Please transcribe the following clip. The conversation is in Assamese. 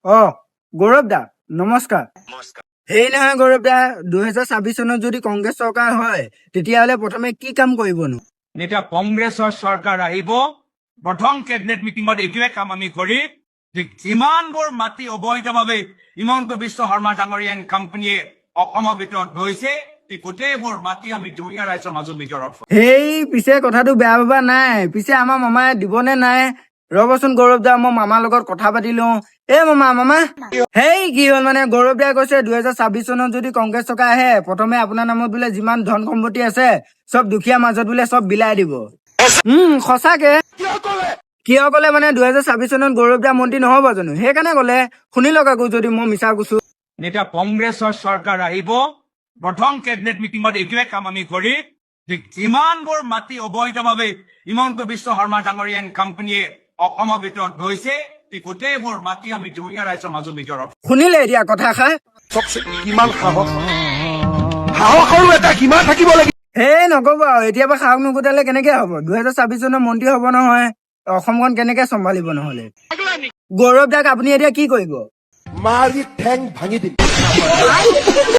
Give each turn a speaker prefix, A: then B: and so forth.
A: গৌৰৱ দা নমস্কাৰ। সেই নহয় গৌৰৱ দা, 2026 চনত যদি কংগ্ৰেছ চৰকাৰ হয় তেতিয়াহ'লে প্ৰথমে কি কাম কৰিবনো?
B: যেতিয়া কংগ্ৰেছৰ চৰকাৰ আহিব প্ৰথম কেবিনেট মিটিঙত এইটোৱে কাম আমি কৰিম যে যিমানবোৰ মাটি অবৈধভাৱে হিমন্ত বিশ্ব শৰ্মা ডাঙৰীয়া এণ্ড কোম্পানীয়ে অসমৰ ভিতৰত লৈছে এই গোটেইবোৰ মাটি আমি দুখীয়া ৰাইজৰ মাজত ভিতৰত
A: সেই পিছে কথাটো বেয়া ভাবা নাই, পিছে আমাৰ মামাই দিবনে নাই? ৰ'বচোন গৌৰৱ দা, মই মামাৰ লগত কথা পাতি লওঁ। মামা সেই কি হ'ল মানে, গৌৰৱ দাই কৈছে 2026 চনত যদি কংগ্ৰেছ চৰকাৰ আহে প্ৰথমে আপোনাৰ নামত বোলে যিমান ধন সম্পত্তি আছে চব দুখীয়া মাজত বোলে চব বিলাই দিব। সঁচাকে? কিয় কলে মানে 2026 চনত গৌৰৱ দা মন্ত্ৰী নহব জানো, সেইকাৰণে কলে। শুনি লওক আকৌ যদি মই মিছা কৈছো।
B: যেতিয়া কংগ্ৰেছৰ চৰকাৰ আহিব প্ৰথম কেবিনেট মিটিঙত এইটোৱে কাম আমি কৰিম যে যিমানবোৰ মাটি অবৈধভাৱে হিমন্ত বিশ্ব শৰ্মা ডাঙৰীয়া এণ্ড কোম্পানীয়ে অসমৰ ভিতৰত লৈছে এই গোটেইবোৰ মাটি আমি দুখীয়া ৰাইজৰ মাজত ভিতৰত।
A: শুনিলে এতিয়া কথাষাৰ?
C: কিমান সাহস আৰু এটা কিমান থাকিব লাগে।
A: সেই নকব আৰু, এতিয়া পৰা সাহস নগোটালে কেনেকে হব? 2026 চনৰ মন্ত্ৰী হব নহয়, অসমখন কেনেকে চম্ভালিব নহলে? গৌৰৱ দাক আপুনি এতিয়া কি কৰিব?
C: মাৰি ঠেং ভাঙি দিম।